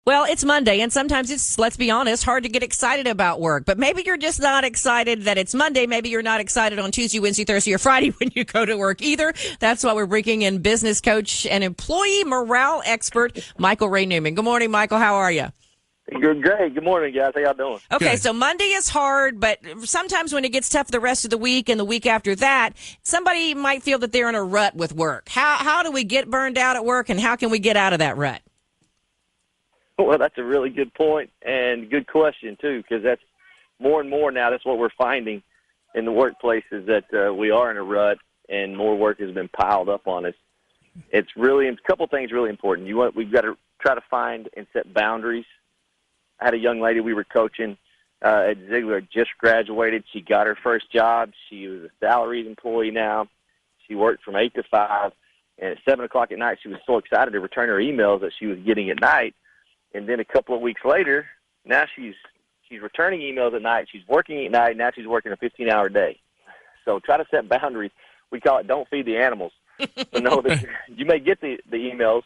Well, it's Monday, and sometimes it's, let's be honest, hard to get excited about work. But maybe you're just not excited that it's Monday. Maybe you're not excited on Tuesday, Wednesday, Thursday, or Friday when you go to work either. That's why we're bringing in business coach and employee morale expert, Michael Ray Newman. Good morning, Michael. How are you? Good, great. Good morning, guys. How y'all doing? Okay, Good. so Monday is hard, but sometimes when it gets tough the rest of the week and the week after that, somebody might feel that they're in a rut with work. How do we get burned out at work, and how can we get out of that rut? Well, that's a really good point and good question, too, because that's more and more now, that's what we're finding in the workplace is that we are in a rut and more work has been piled up on us. It's really, a couple things really important. We've got to try to find and set boundaries. I had a young lady we were coaching at ZIGLAR, just graduated. She got her first job. She was a salaried employee now. She worked from 8 to 5, and at 7 o'clock at night, she was so excited to return her emails that she was getting at night. And then a couple of weeks later, now she's returning emails at night. She's working at night. Now she's working a 15-hour day. So try to set boundaries. We call it don't feed the animals. So know that you may get the emails,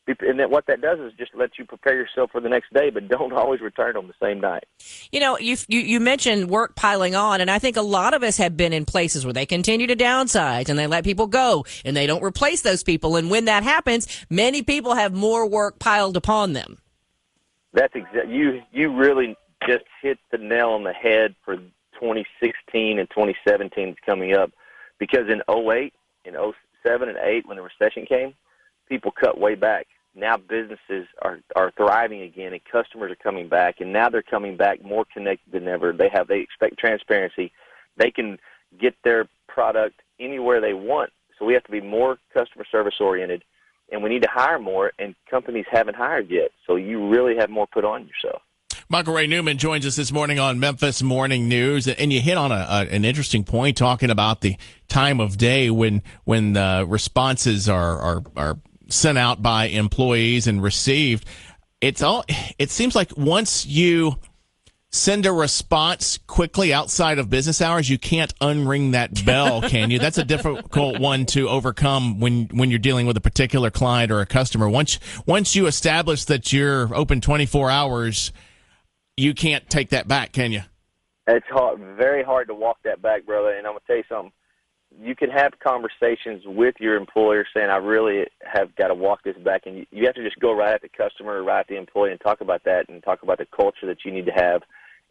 and then what that does is just let you prepare yourself for the next day, but don't always return them the same night. You know, you mentioned work piling on, and I think a lot of us have been in places where they continue to downsize and they let people go and they don't replace those people. And when that happens, many people have more work piled upon them. That's you really just hit the nail on the head for 2016 and 2017 is coming up, because in 08, in 07 and 8 when the recession came, people cut way back. Now businesses are thriving again, and customers are coming back, and now they're coming back more connected than ever. They expect transparency. They can get their product anywhere they want. So we have to be more customer service oriented, and we need to hire more, and companies haven't hired yet. So you really have more put on yourself. Michael Ray Newman joins us this morning on Memphis Morning News, and you hit on an interesting point talking about the time of day when the responses are sent out by employees and received. It seems like once you send a response quickly outside of business hours, you can't unring that bell, can you? That's a difficult one to overcome when you're dealing with a particular client or a customer. Once you establish that you're open 24 hours, you can't take that back, can you? It's hard, very hard to walk that back, brother. And I'm going to tell you something. You can have conversations with your employer saying, I really have got to walk this back. And you have to just go right at the customer, right at the employee, and talk about that and talk about the culture that you need to have.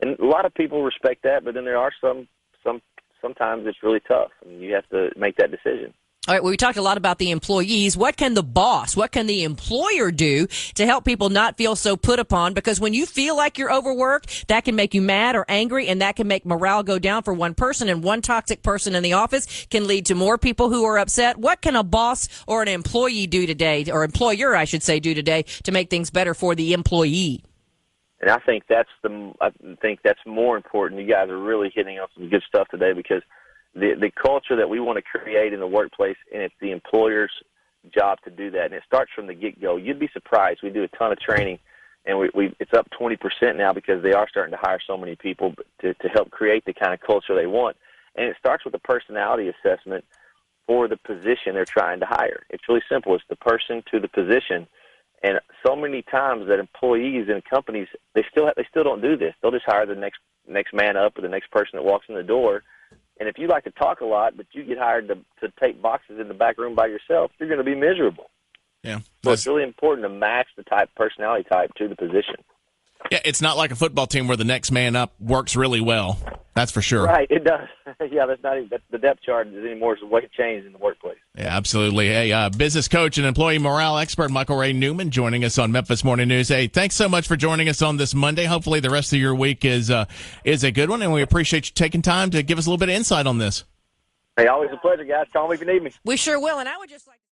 And a lot of people respect that, but then there are sometimes it's really tough, and you have to make that decision. All right, well, we talked a lot about the employees. What can the boss, what can the employer do to help people not feel so put upon? Because when you feel like you're overworked, that can make you mad or angry, and that can make morale go down for one person, and one toxic person in the office can lead to more people who are upset. What can a boss or an employee do today, or employer, I should say, do today to make things better for the employee? And I think that's more important. You guys are really hitting on some good stuff today, because the culture that we want to create in the workplace, and it's the employer's job to do that. And it starts from the get-go. You'd be surprised. We do a ton of training, and it's up 20% now because they are starting to hire so many people to help create the kind of culture they want. And it starts with a personality assessment for the position they're trying to hire. It's really simple. It's the person to the position. And so many times that employees and companies, they still don't do this. They'll just hire the next man up or the next person that walks in the door. And if you like to talk a lot, but you get hired to take boxes in the back room by yourself, you're going to be miserable. Yeah. So it's really important to match the personality type to the position. Yeah, it's not like a football team where the next man up works really well. That's for sure. Right, it does. Yeah, that's the depth chart is anymore. It's the way it changed in the workplace. Yeah, absolutely. Hey, business coach and employee morale expert Michael Ray Newman joining us on Memphis Morning News. Hey, thanks so much for joining us on this Monday. Hopefully the rest of your week is a good one, and we appreciate you taking time to give us a little bit of insight on this. Hey, always a pleasure, guys. Call me if you need me. We sure will, and I would just like